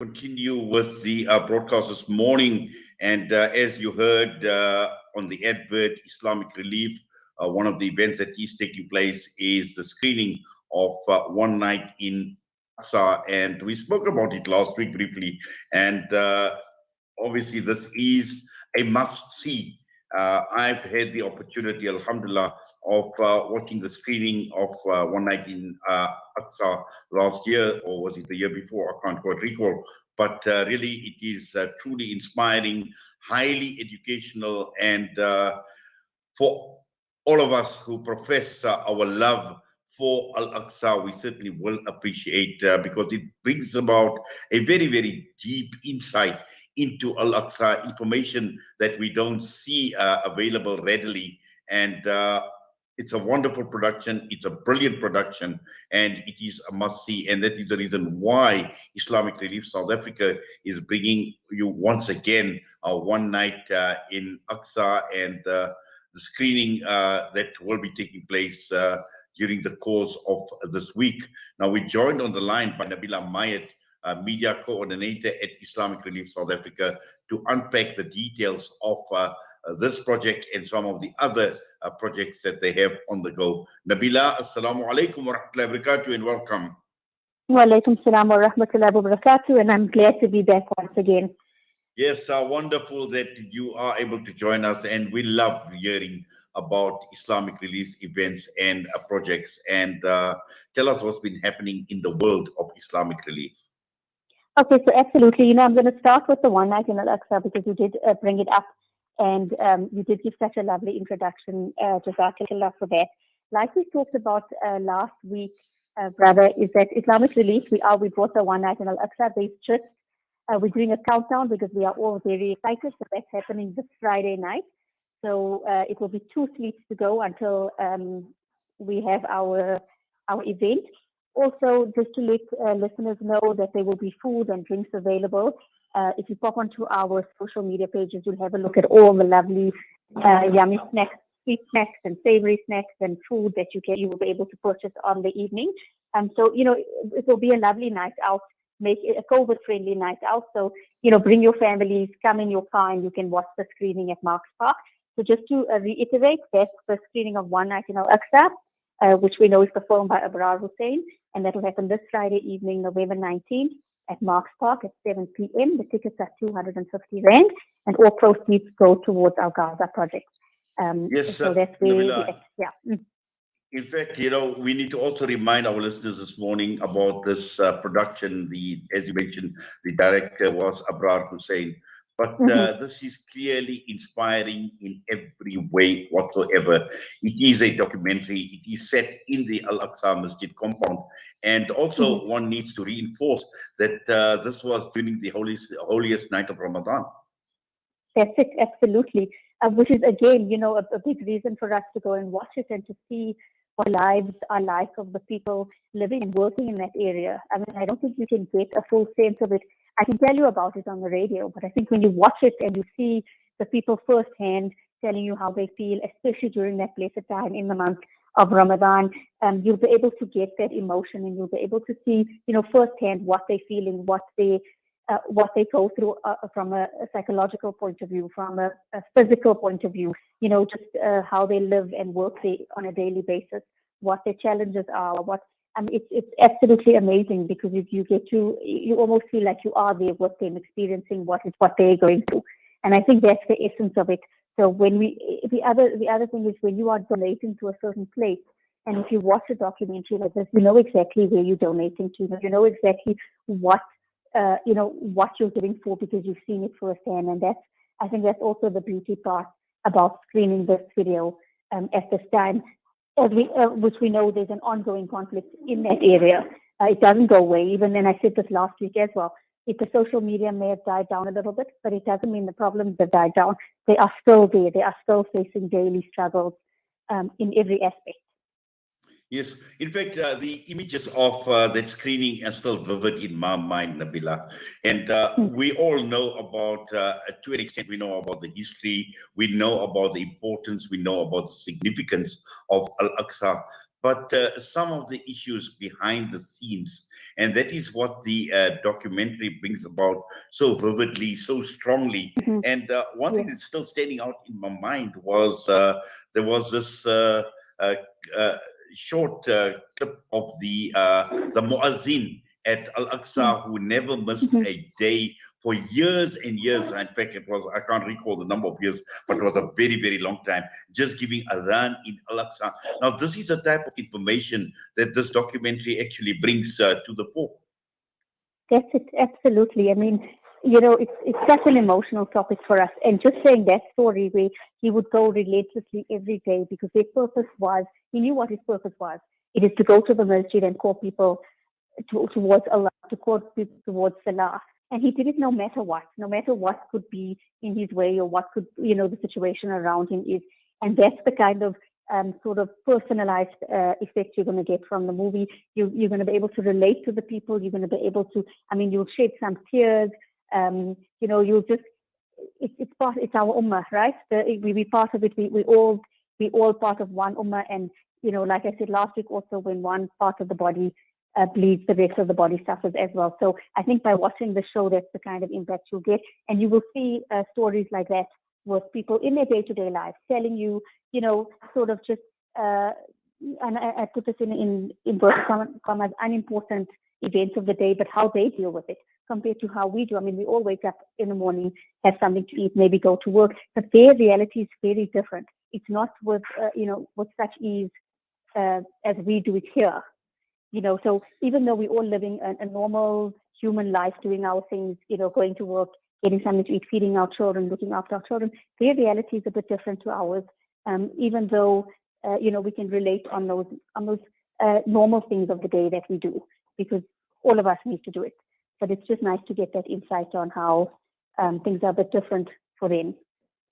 Continue with the broadcast this morning. And as you heard on the advert, Islamic Relief, one of the events that is taking place is the screening of One Night in Aqsa. And we spoke about it last week briefly. And obviously, this is a must see. I've had the opportunity, Alhamdulillah, of watching the screening of One Night in Aqsa last year, or was it the year before? I can't quite recall. But really, it is truly inspiring, highly educational, and for all of us who profess our love for Al Aqsa, we certainly will appreciate because it brings about a very, very deep insight into Al Aqsa, information that we don't see available readily. And it's a wonderful production. It's a brilliant production, and it is a must see. And that is the reason why Islamic Relief South Africa is bringing you once again One Night in Aqsa, and the screening that will be taking place during the course of this week. Now, we're joined on the line by Nabila Mayet, media coordinator at Islamic Relief South Africa, to unpack the details of this project and some of the other projects that they have on the go. Nabila, assalamu alaikum wa rahmatullahi wa barakatuh, and welcome. Wa alaikum salam wa rahmatullahi wa barakatuh, and I'm glad to be back once again. Yes, wonderful that you are able to join us, and we love hearing about Islamic Relief events and projects. And tell us what's been happening in the world of Islamic Relief. Okay, so absolutely. I'm going to start with the One Night in Al Aqsa because you did bring it up, and you did give such a lovely introduction. Jazakallah for that. Like we talked about last week, brother, is that Islamic Relief, we brought the One Night in Al Aqsa. We're doing a countdown because we are all very excited. So that's happening this Friday night. So it will be 2 sleeps to go until we have our event. Also, just to let listeners know that there will be food and drinks available. If you pop onto our social media pages, you'll have a look at all the lovely, yummy snacks, sweet snacks and savory snacks and food that you will be able to purchase on the evening. So, it will be a lovely night out. Make it a COVID-friendly night out. So, bring your families, come in your car, and you can watch the screening at Marks Park. So just to reiterate, that's the screening of One Night in Al Aqsa, which we know is performed by Abrar Hussain, and that will happen this Friday evening, November 19th, at Marks Park at 7 p.m. The tickets are 250 Rand, and all proceeds go towards our Gaza project. Yes, so that's where, yeah. In fact, we need to also remind our listeners this morning about this production. As you mentioned, the director was Abrar Hussain. But this is clearly inspiring in every way whatsoever. It is a documentary. It is set in the Al Aqsa Masjid compound. And also, one needs to reinforce that this was during the holiest night of Ramadan. That's it, absolutely. Which is, again, a big reason for us to go and watch it and to see what lives are like of the people living and working in that area. I mean, I don't think you can get a full sense of it. I can tell you about it on the radio, but I think when you watch it and you see the people firsthand telling you how they feel, especially during that blessed time in the month of Ramadan, you'll be able to get that emotion, and you'll be able to see, firsthand what they're feeling, what they go through from a psychological point of view, from a physical point of view, just how they live and work on a daily basis, what their challenges are, it's absolutely amazing because you almost feel like you are there with them, experiencing what they're going through. And I think that's the essence of it. So the other thing is when you are donating to a certain place, and if you watch a documentary like this, you know exactly where you're donating to, you know exactly what you're giving for because you've seen it firsthand. And I think that's also the beauty part about screening this video at this time, which we know there's an ongoing conflict in that area. It doesn't go away. Even then, I said this last week as well. If the social media may have died down a little bit, but it doesn't mean the problems have died down. They are still there. They are still facing daily struggles in every aspect. Yes, in fact, the images of that screening are still vivid in my mind, Nabila. And we all know about, to an extent, we know about the history, we know about the importance, we know about the significance of Al Aqsa. but some of the issues behind the scenes. And that is what the documentary brings about so vividly, so strongly. Mhm. And one thing Yes. that's still standing out in my mind was there was this uh, uh, short clip of the muazzin at Al-Aqsa who never missed Mhm. a day for years and years. In fact, it was, I can't recall the number of years, but it was a very, very long time, just giving adhan in Al-Aqsa. Now, this is the type of information that this documentary actually brings to the fore. That's it, absolutely. I mean, it's such an emotional topic for us. And just saying that story where he would go relentlessly every day because his purpose was, he knew what his purpose was. It is to go to the masjid and call people towards Allah, to call people towards Salah. And he did it no matter what could be in his way or what could, the situation around him is. And that's the kind of sort of personalized effect you're going to get from the movie. You're going to be able to relate to the people. You're going to be able to, you'll shed some tears. You'll just, it's our ummah, right? We part of it. We all part of one ummah. And, like I said last week also, when one part of the body bleeds, the rest of the body suffers as well. So I think by watching the show, that's the kind of impact you'll get. And you will see stories like that with people in their day-to-day life telling you, sort of just, and I put this in inverted commas, unimportant events of the day, but how they deal with it compared to how we do. We all wake up in the morning, have something to eat, maybe go to work, but their reality is very different. It's not with, with such ease as we do it here. So even though we're all living a normal human life, doing our things, going to work, getting something to eat, feeding our children, looking after our children, their reality is a bit different to ours. Even though, we can relate on those normal things of the day that we do, because all of us need to do it. But it's just nice to get that insight on how things are a bit different for them.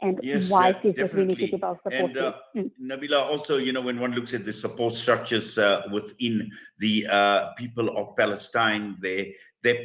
And Yes, why it is that we need to definitely. give our support And to. Nabila, also, when one looks at the support structures within the people of Palestine, their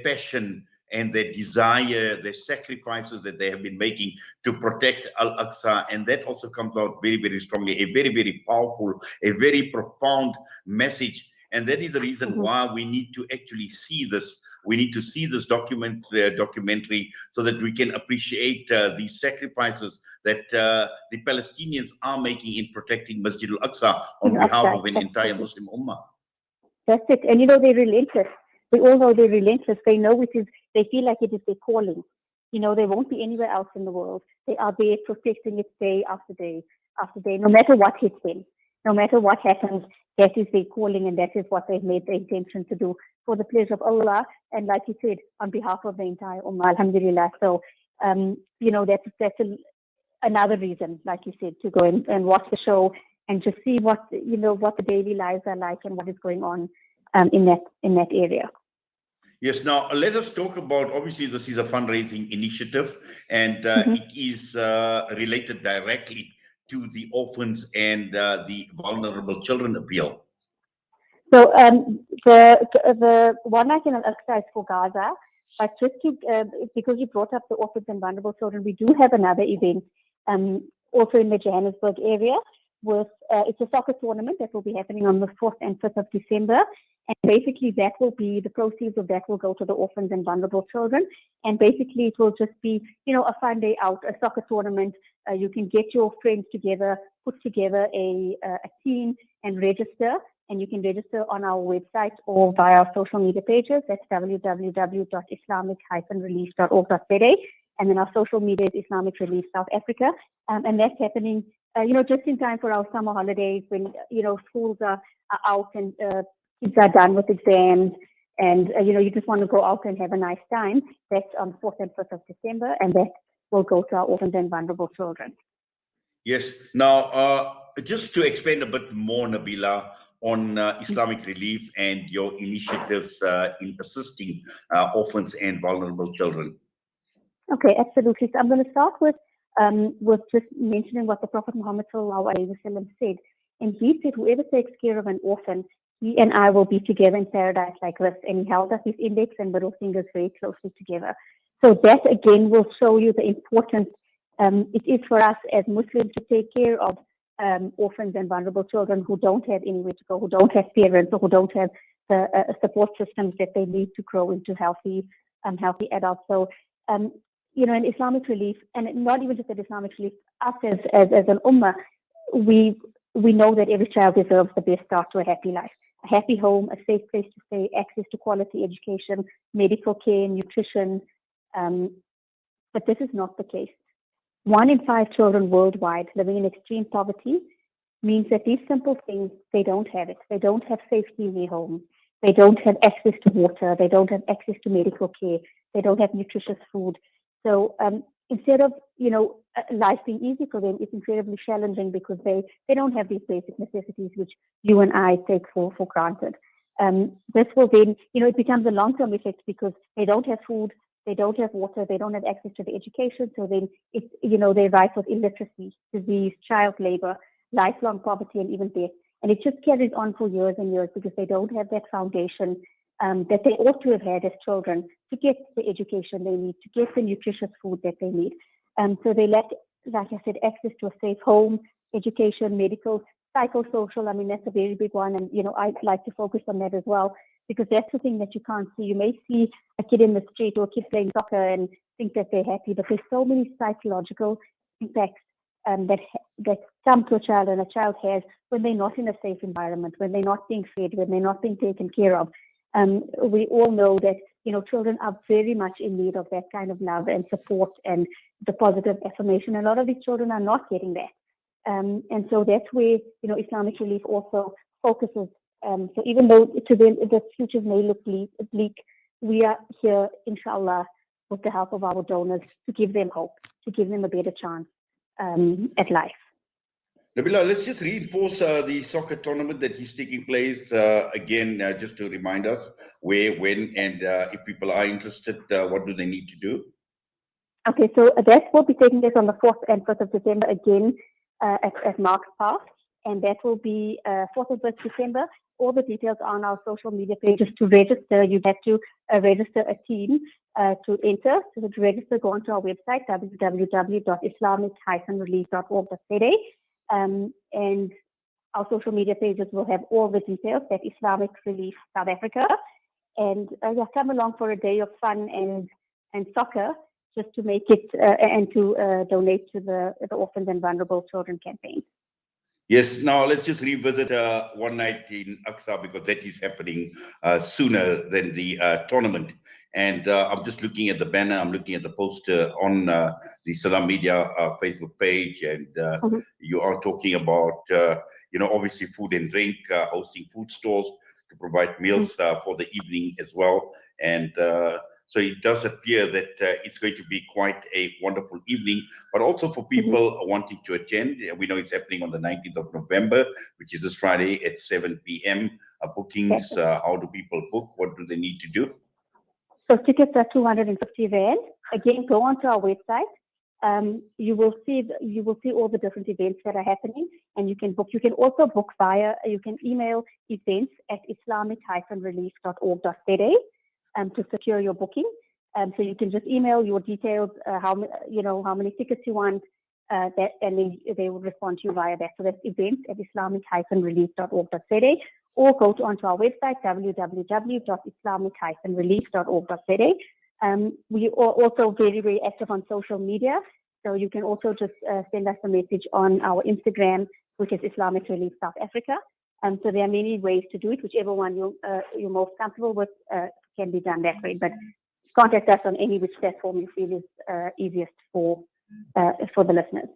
passion and their desire, their sacrifices that they have been making to protect Al-Aqsa, and that also comes out very, very strongly, a very, very powerful, a very profound message. And that is the reason why we need to actually see this. We need to see this documentary so that we can appreciate the sacrifices that the Palestinians are making in protecting Masjid al-Aqsa on behalf of an entire Muslim Ummah. That's it. And they're relentless. We all know they're relentless. They know they feel like it is their calling. They won't be anywhere else in the world. They are there protecting it day after day after day, no matter what hits them, no matter what happens. That is their calling, and that is what they've made the intention to do for the pleasure of Allah. And like you said, on behalf of the entire Ummah, alhamdulillah. So, that's another reason, like you said, to go and watch the show and just see what the daily lives are like and what is going on in that area. Yes. Now let us talk about. Obviously, this is a fundraising initiative, and it is related directly to the orphans and the vulnerable children appeal. So the one night in Al-Aqsa is for Gaza, but just because you brought up the orphans and vulnerable children, we do have another event also in the Johannesburg area with it's a soccer tournament that will be happening on the 4th and 5th of December. And basically that will be, the proceeds of that will go to the orphans and vulnerable children. And basically it will just be, a fun day out, a soccer tournament. You can get your friends together, put together a team and register. And you can register on our website or via our social media pages. That's www.islamic-relief.org.za. And then our social media is Islamic Relief South Africa. And that's happening, just in time for our summer holidays when, schools are out and kids are done with exams. And, you just want to go out and have a nice time. That's on 4th and 5th of December. And that will go to our orphans and vulnerable children. Yes. Now, just to expand a bit more, Nabila, on Islamic Relief and your initiatives in assisting orphans and vulnerable children. Okay, absolutely. So I'm going to start with just mentioning what the Prophet Muhammad ﷺ said. And he said, whoever takes care of an orphan, he and I will be together in paradise like this. And he held up his index and middle fingers very closely together. So that again will show you the importance it is for us as Muslims to take care of orphans and vulnerable children who don't have anywhere to go, who don't have parents, or who don't have the support systems that they need to grow into healthy adults. So, in Islamic Relief, and not even just at Islamic Relief, us as an ummah, we know that every child deserves the best start to a happy life. A happy home, a safe place to stay, access to quality education, medical care, nutrition. But this is not the case. 1 in 5 children worldwide living in extreme poverty means that these simple things, they don't have it. They don't have safety in their home. They don't have access to water. They don't have access to medical care. They don't have nutritious food. So instead of, life being easy for them, it's incredibly challenging because they don't have these basic necessities which you and I take for granted. This will then, it becomes a long-term effect because they don't have food, they don't have water, they don't have access to the education. So then it's, they're rife with illiteracy, disease, child labor, lifelong poverty, and even death. And it just carries on for years and years because they don't have that foundation that they ought to have had as children to get the education they need, to get the nutritious food that they need. So they lack, like I said, access to a safe home, education, medical, psychosocial. I mean, that's a very big one. And, I'd like to focus on that as well, because that's the thing that you can't see. You may see a kid in the street or a kid playing soccer and think that they're happy, but there's so many psychological impacts that come to a child and a child has when they're not in a safe environment, when they're not being fed, when they're not being taken care of. We all know that, children are very much in need of that kind of love and support and the positive affirmation. A lot of these children are not getting that. And so that's where, Islamic Relief also focuses. So even though to them the futures may look bleak, we are here, inshallah, with the help of our donors to give them hope, to give them a better chance at life. Nabila, let's just reinforce the soccer tournament that is taking place again, just to remind us where, when, and if people are interested, what do they need to do? Okay, so that will be taking place on the 4th and 1st of December again at Marks Park, and that will be 4th and 1st December. All the details are on our social media pages. To register, you have to register a team to enter. So to register, go onto our website, www.islamic-relief.org.za. And our social media pages will have all the details at Islamic Relief South Africa. And come along for a day of fun and soccer, just to make it and to donate to the Orphans and Vulnerable Children campaign. Yes, now let's just revisit one night in Aqsa, because that is happening sooner than the tournament. And I'm just looking at the banner, I'm looking at the poster on the Salam Media Facebook page, and you are talking about, obviously food and drink, hosting food stalls to provide meals for the evening as well. And so it does appear that it's going to be quite a wonderful evening, but also for people wanting to attend. We know it's happening on the 19th of November, which is this Friday at 7 p.m. Bookings, how do people book? What do they need to do? So tickets are 250 Rand. Again, go onto our website. You will see all the different events that are happening, and you can book. You can also book you can email events@islamic-relief.org.za to secure your booking. So you can just email your details, how many tickets you want, and then they will respond to you via that. So that's events@islamic-relief.org.za, or go onto our website, www.islamic-relief.org.za. We are also very, very active on social media. So you can also just send us a message on our Instagram, which is Islamic Relief South Africa. So there are many ways to do it. Whichever one you're most comfortable with can be done that way. But contact us on any which platform you feel is easiest for the listeners.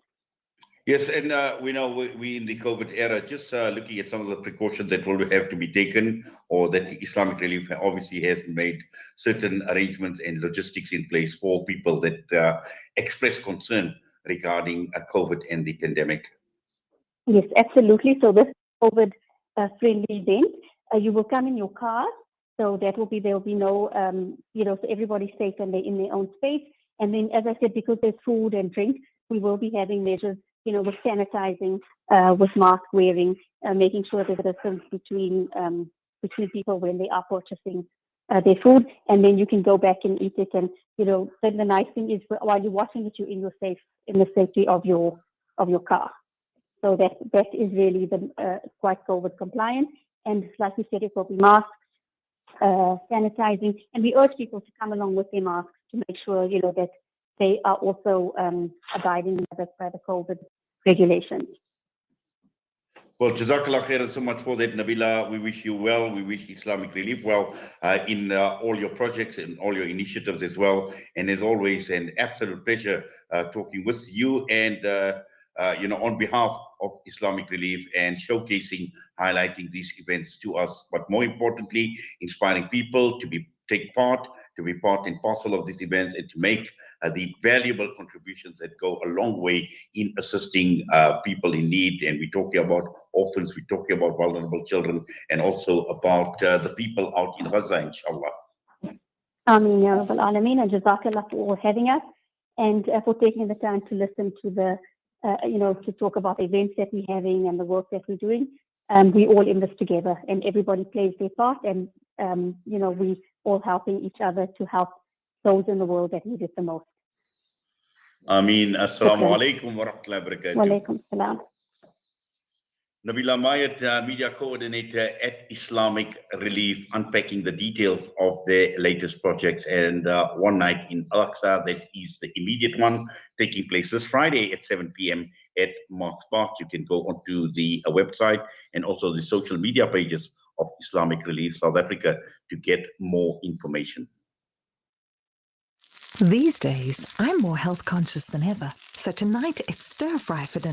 Yes, and we know we in the COVID era, just looking at some of the precautions that will have to be taken, or that Islamic Relief obviously has made certain arrangements and logistics in place for people that express concern regarding COVID and the pandemic. Yes, absolutely. So this COVID-friendly event, you will come in your car. So there will be no, so everybody's safe and they're in their own space. And then, as I said, because there's food and drink, we will be having measures, with sanitizing, with mask wearing, making sure there's a distance between people when they are purchasing their food. And then you can go back and eat it. And then the nice thing is, while you're watching it, you're in the safety of your car. So that is really quite COVID compliant. And like we said, it will be masks, sanitizing, and we urge people to come along with their masks to make sure, that they are also abiding by the COVID regulations. Well, Jazakallah khairan so much for that, Nabila. We wish you well. We wish Islamic Relief well in all your projects and all your initiatives as well. And as always, an absolute pleasure talking with you and, on behalf of Islamic Relief and showcasing, highlighting these events to us. But more importantly, inspiring people to take part, to be part and parcel of these events, and to make the valuable contributions that go a long way in assisting people in need. And we're talking about orphans, we're talking about vulnerable children, and also about the people out in Gaza, inshallah. Ameen, Ya Rabbal Alameen, and Jazakallah for having us and for taking the time to listen to to talk about the events that we're having and the work that we're doing. We're all in this together, and everybody plays their part, and we all helping each other to help those in the world that need it the most. Ameen. Assalamu alaikum wa rahmatullahi wa barakatuh. Wa alaikum salam. Nabila Mayet, media coordinator at Islamic Relief, unpacking the details of their latest projects. And one night in Al-Aqsa, that is the immediate one, taking place this Friday at 7 p.m. at Marks Park. You can go onto the website and also the social media pages of Islamic Relief South Africa to get more information. These days, I'm more health conscious than ever. So tonight, it's stir fry for dinner.